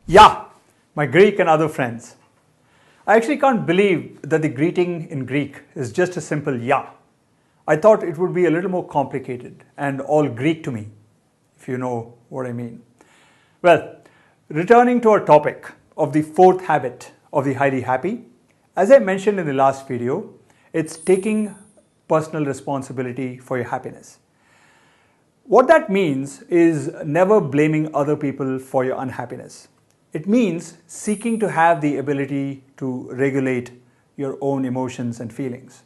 Yeah, my Greek and other friends. I actually can't believe that the greeting in Greek is just a simple yeah. I thought it would be a little more complicated and all Greek to me, if you know what I mean. Well, returning to our topic of the fourth habit of the highly happy, as I mentioned in the last video, it's taking personal responsibility for your happiness. What that means is never blaming other people for your unhappiness. It means seeking to have the ability to regulate your own emotions and feelings.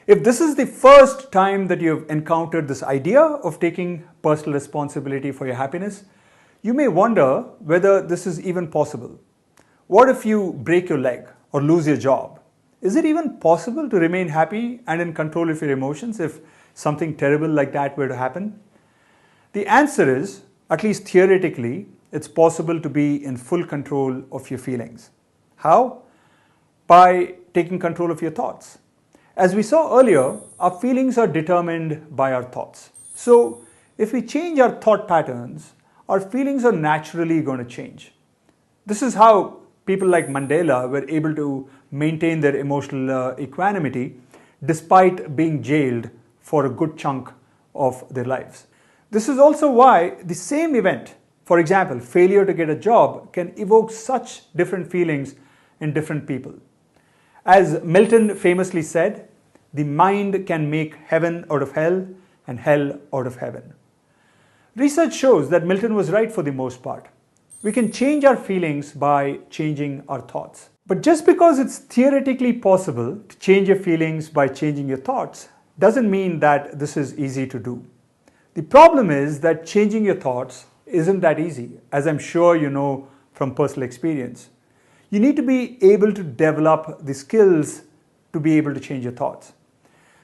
If this is the first time that you've encountered this idea of taking personal responsibility for your happiness, you may wonder whether this is even possible. What if you break your leg or lose your job? Is it even possible to remain happy and in control of your emotions if something terrible like that were to happen? The answer is, at least theoretically, it's possible to be in full control of your feelings. How? By taking control of your thoughts. As we saw earlier, our feelings are determined by our thoughts. So, if we change our thought patterns, our feelings are naturally going to change. This is how people like Mandela were able to maintain their emotional equanimity despite being jailed for a good chunk of their lives. This is also why the same event, for example, failure to get a job, can evoke such different feelings in different people. As Milton famously said, the mind can make heaven out of hell and hell out of heaven. Research shows that Milton was right for the most part. We can change our feelings by changing our thoughts. But just because it's theoretically possible to change your feelings by changing your thoughts doesn't mean that this is easy to do. The problem is that changing your thoughts isn't that easy, as I'm sure you know from personal experience. You need to be able to develop the skills to be able to change your thoughts.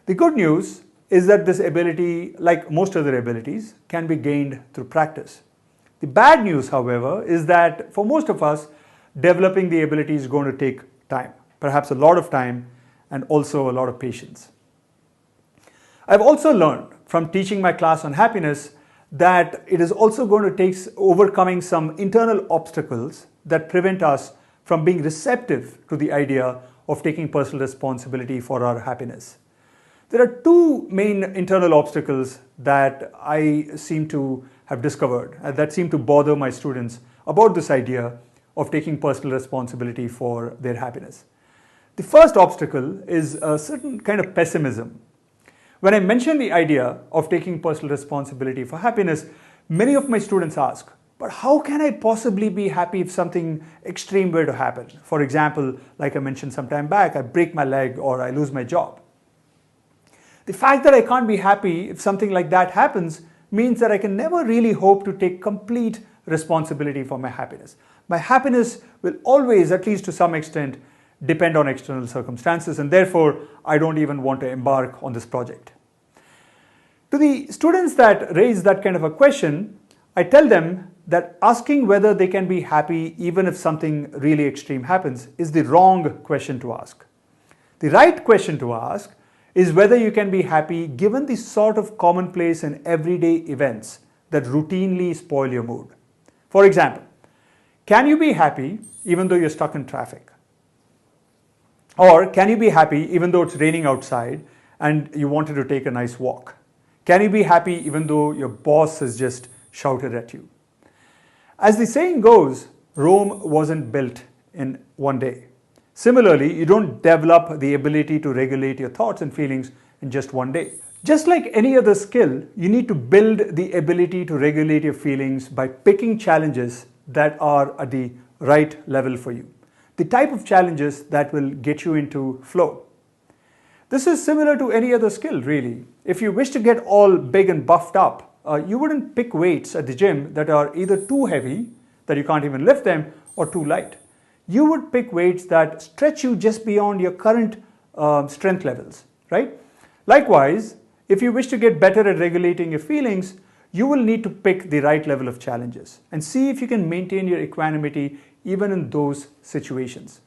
The good news is that this ability, like most other abilities, can be gained through practice. The bad news, however, is that for most of us, developing the ability is going to take time, perhaps a lot of time and also a lot of patience. I've also learned from teaching my class on happiness that it is also going to take overcoming some internal obstacles that prevent us from being receptive to the idea of taking personal responsibility for our happiness. There are two main internal obstacles that I seem to have discovered that seem to bother my students about this idea of taking personal responsibility for their happiness. The first obstacle is a certain kind of pessimism. When I mention the idea of taking personal responsibility for happiness, many of my students ask, but how can I possibly be happy if something extreme were to happen? For example, like I mentioned some time back, I break my leg or I lose my job. The fact that I can't be happy if something like that happens means that I can never really hope to take complete responsibility for my happiness. My happiness will always, at least to some extent, depend on external circumstances, and therefore I don't even want to embark on this project. To the students that raise that kind of a question, I tell them that asking whether they can be happy even if something really extreme happens is the wrong question to ask. The right question to ask is whether you can be happy given the sort of commonplace and everyday events that routinely spoil your mood. For example, can you be happy even though you're stuck in traffic? Or can you be happy even though it's raining outside and you wanted to take a nice walk? Can you be happy even though your boss has just shouted at you? As the saying goes, Rome wasn't built in one day. Similarly, you don't develop the ability to regulate your thoughts and feelings in just one day. Just like any other skill, you need to build the ability to regulate your feelings by picking challenges that are at the right level for you. The type of challenges that will get you into flow. This is similar to any other skill, really. If you wish to get all big and buffed up, you wouldn't pick weights at the gym that are either too heavy, that you can't even lift them, or too light. You would pick weights that stretch you just beyond your current strength levels, right? Likewise, if you wish to get better at regulating your feelings, you will need to pick the right level of challenges and see if you can maintain your equanimity even in those situations.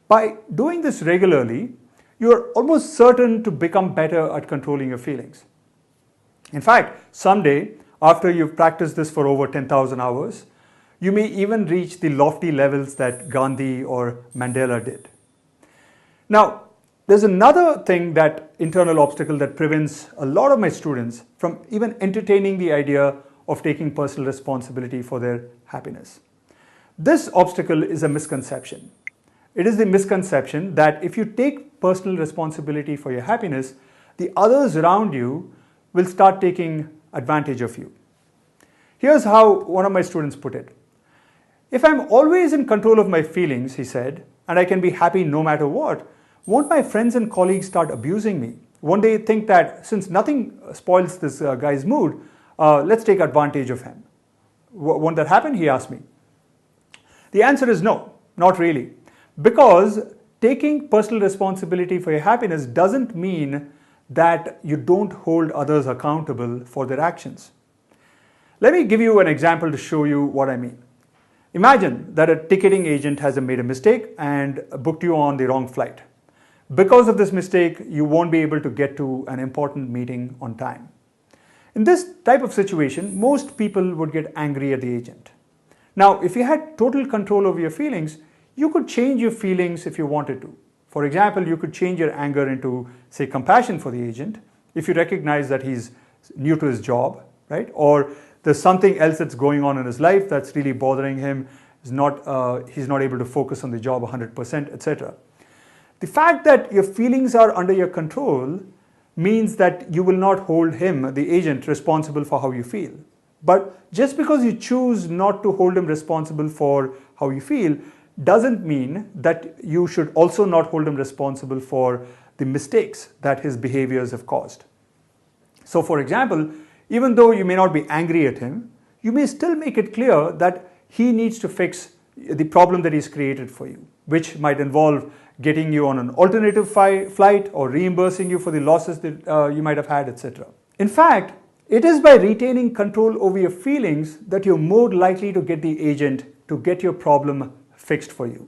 By doing this regularly, you are almost certain to become better at controlling your feelings. In fact, someday, after you've practiced this for over 10,000 hours, You may even reach the lofty levels that Gandhi or Mandela did. Now, there's another thing, that internal obstacle, that prevents a lot of my students from even entertaining the idea of taking personal responsibility for their happiness. This obstacle is a misconception. It is the misconception that if you take personal responsibility for your happiness, the others around you will start taking advantage of you. Here's how one of my students put it. If I'm always in control of my feelings, he said, and I can be happy no matter what, won't my friends and colleagues start abusing me? Won't they think that since nothing spoils this guy's mood, let's take advantage of him? Won't that happen? He asked me. The answer is no, not really. Because taking personal responsibility for your happiness doesn't mean that you don't hold others accountable for their actions. Let me give you an example to show you what I mean. Imagine that a ticketing agent has made a mistake and booked you on the wrong flight. Because of this mistake, you won't be able to get to an important meeting on time. In this type of situation, most people would get angry at the agent. Now, if you had total control over your feelings, you could change your feelings if you wanted to. For example, you could change your anger into, say, compassion for the agent if you recognize that he's new to his job, right? Or there's something else that's going on in his life that's really bothering him. He's not able to focus on the job 100%, etc. The fact that your feelings are under your control means that you will not hold him, the agent, responsible for how you feel. But just because you choose not to hold him responsible for how you feel doesn't mean that you should also not hold him responsible for the mistakes that his behaviors have caused. So, for example, even though you may not be angry at him, you may still make it clear that he needs to fix the problem that he's created for you, which might involve getting you on an alternative flight or reimbursing you for the losses that you might have had, etc. In fact, it is by retaining control over your feelings that you're more likely to get the agent to get your problem fixed for you.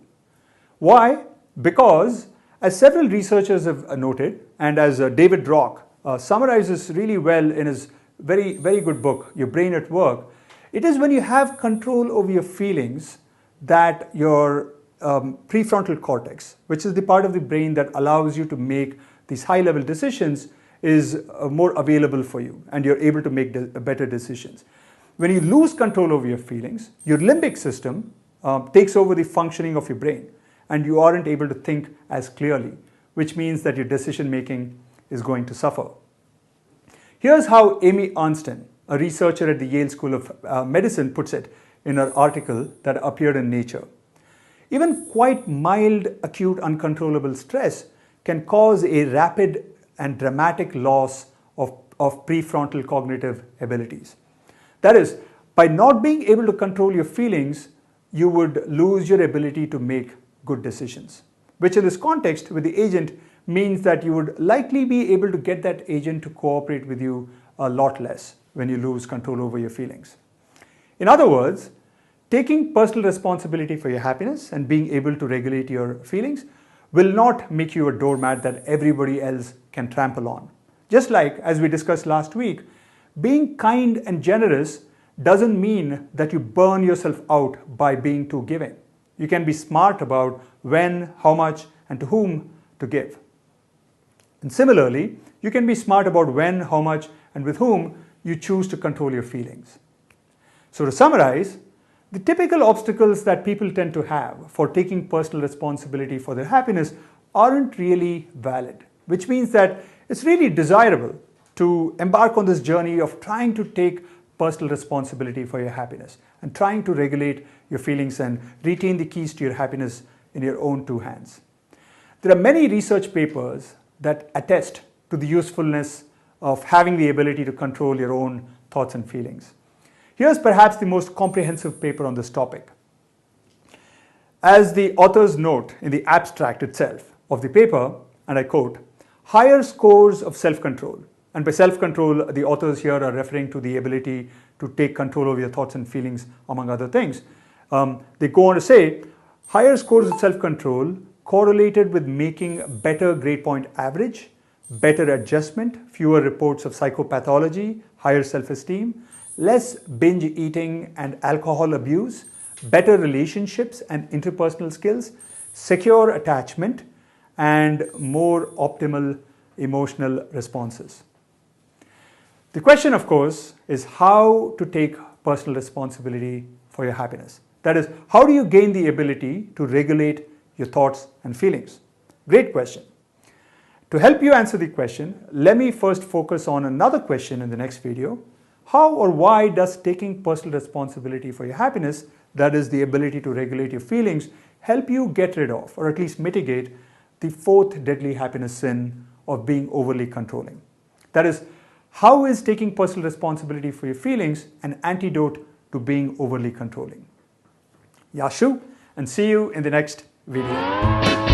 Why? Because, as several researchers have noted, and as David Rock summarizes really well in his very, very good book, Your Brain at Work, it is when you have control over your feelings that your prefrontal cortex, which is the part of the brain that allows you to make these high-level decisions, is more available for you, and you're able to make better decisions. When you lose control over your feelings, your limbic system takes over the functioning of your brain, and you aren't able to think as clearly, which means that your decision making is going to suffer. Here's how Amy Arnsten, a researcher at the Yale School of Medicine, puts it in her article that appeared in Nature. Even quite mild acute uncontrollable stress can cause a rapid and dramatic loss of prefrontal cognitive abilities. That is, by not being able to control your feelings, you would lose your ability to make good decisions, which in this context with the agent means that you would likely be able to get that agent to cooperate with you a lot less when you lose control over your feelings. In other words, taking personal responsibility for your happiness and being able to regulate your feelings will not make you a doormat that everybody else can trample on. Just like, as we discussed last week, being kind and generous doesn't mean that you burn yourself out by being too giving. You can be smart about when, how much, and to whom to give. And similarly, you can be smart about when, how much, and with whom you choose to control your feelings. So to summarize, the typical obstacles that people tend to have for taking personal responsibility for their happiness aren't really valid, which means that it's really desirable to embark on this journey of trying to take personal responsibility for your happiness and trying to regulate your feelings and retain the keys to your happiness in your own two hands. There are many research papers that attest to the usefulness of having the ability to control your own thoughts and feelings. Here's perhaps the most comprehensive paper on this topic. As the authors note in the abstract itself of the paper, and I quote, higher scores of self-control, and by self-control, the authors here are referring to the ability to take control over your thoughts and feelings, among other things. They go on to say, higher scores of self-control correlated with making better grade point average, better adjustment, fewer reports of psychopathology, higher self-esteem, less binge eating and alcohol abuse, better relationships and interpersonal skills, secure attachment, and more optimal emotional responses. The question, of course, is how to take personal responsibility for your happiness. That is, how do you gain the ability to regulate your thoughts and feelings? Great question. To help you answer the question, let me first focus on another question in the next video. How or why does taking personal responsibility for your happiness, that is the ability to regulate your feelings, help you get rid of, or at least mitigate, the fourth deadly happiness sin of being overly controlling? That is, how is taking personal responsibility for your feelings an antidote to being overly controlling? Yashu, and see you in the next video.